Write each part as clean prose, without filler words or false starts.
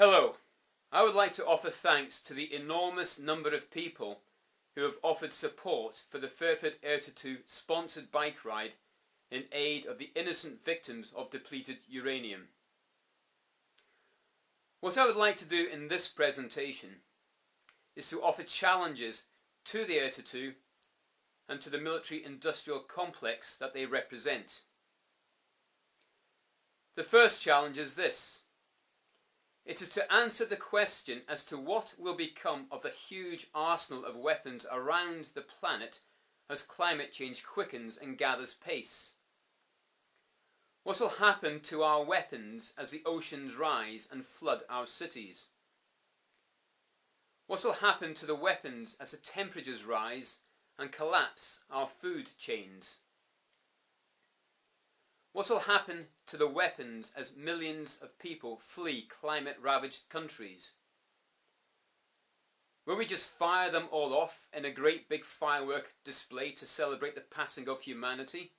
Hello, I would like to offer thanks to the enormous number of people who have offered support for the Fairford Air Tattoo sponsored bike ride in aid of the innocent victims of depleted uranium. What I would like to do in this presentation is to offer challenges to the Air Tattoo and to the military-industrial complex that they represent. The first challenge is this. It is to answer the question as to what will become of the huge arsenal of weapons around the planet as climate change quickens and gathers pace. What will happen to our weapons as the oceans rise and flood our cities? What will happen to the weapons as the temperatures rise and collapse our food chains? What will happen to the weapons as millions of people flee climate-ravaged countries? Will we just fire them all off in a great big firework display to celebrate the passing of humanity?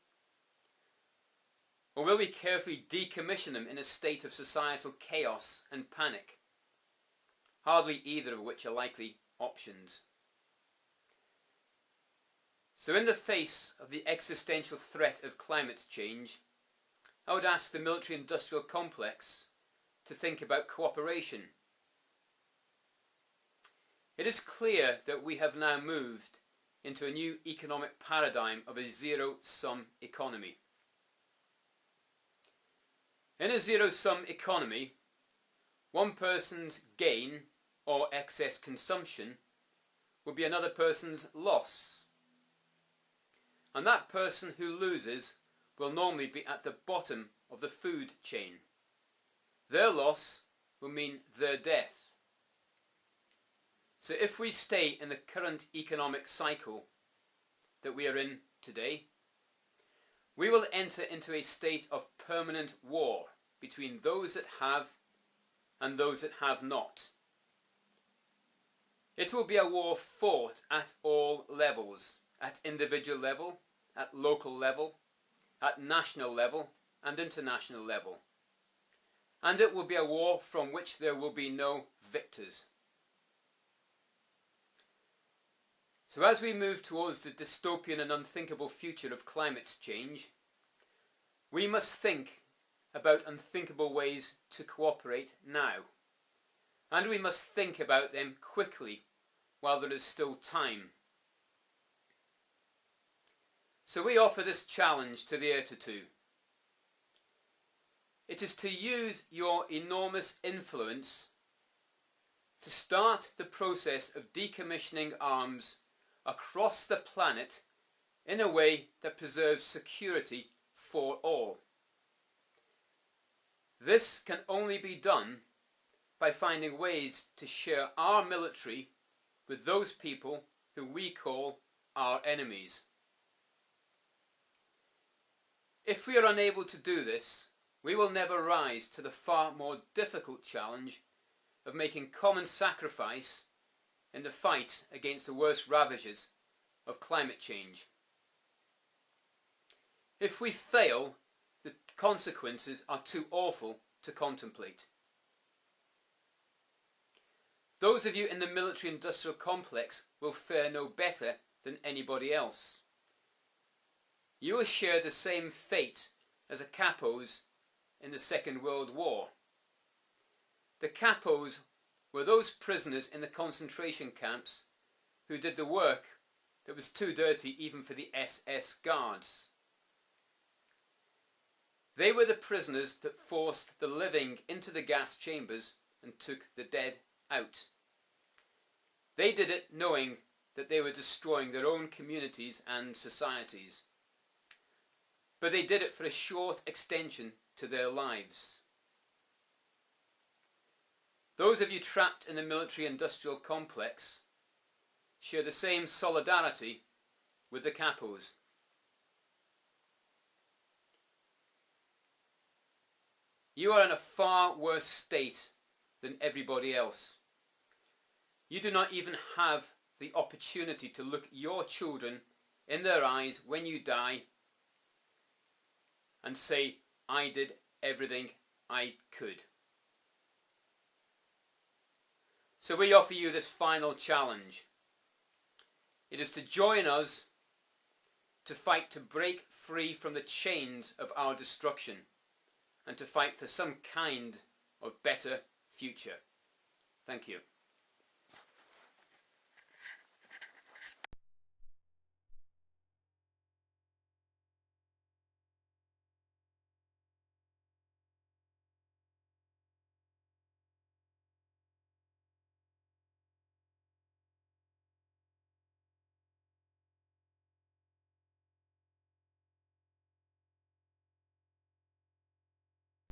Or will we carefully decommission them in a state of societal chaos and panic? Hardly either of which are likely options. So in the face of the existential threat of climate change, I would ask the military-industrial complex to think about cooperation. It is clear that we have now moved into a new economic paradigm of a zero-sum economy. In a zero-sum economy, one person's gain or excess consumption will be another person's loss. And that person who loses will normally be at the bottom of the food chain. Their loss will mean their death. So if we stay in the current economic cycle that we are in today, we will enter into a state of permanent war between those that have and those that have not. It will be a war fought at all levels, at individual level, at local level, at national level and international level. And it will be a war from which there will be no victors. So as we move towards the dystopian and unthinkable future of climate change, we must think about unthinkable ways to cooperate now. And we must think about them quickly while there is still time. So we offer this challenge to the Air Tattoo. It is to use your enormous influence to start the process of decommissioning arms across the planet in a way that preserves security for all. This can only be done by finding ways to share our military with those people who we call our enemies. If we are unable to do this, we will never rise to the far more difficult challenge of making common sacrifice in the fight against the worst ravages of climate change. If we fail, the consequences are too awful to contemplate. Those of you in the military-industrial complex will fare no better than anybody else. You will share the same fate as the capos in the Second World War. The capos were those prisoners in the concentration camps who did the work that was too dirty even for the SS guards. They were the prisoners that forced the living into the gas chambers and took the dead out. They did it knowing that they were destroying their own communities and societies. But they did it for a short extension to their lives. Those of you trapped in the military-industrial complex share the same solidarity with the capos. You are in a far worse state than everybody else. You do not even have the opportunity to look your children in their eyes when you die and say, I did everything I could. So we offer you this final challenge. It is to join us to fight to break free from the chains of our destruction and to fight for some kind of better future. Thank you.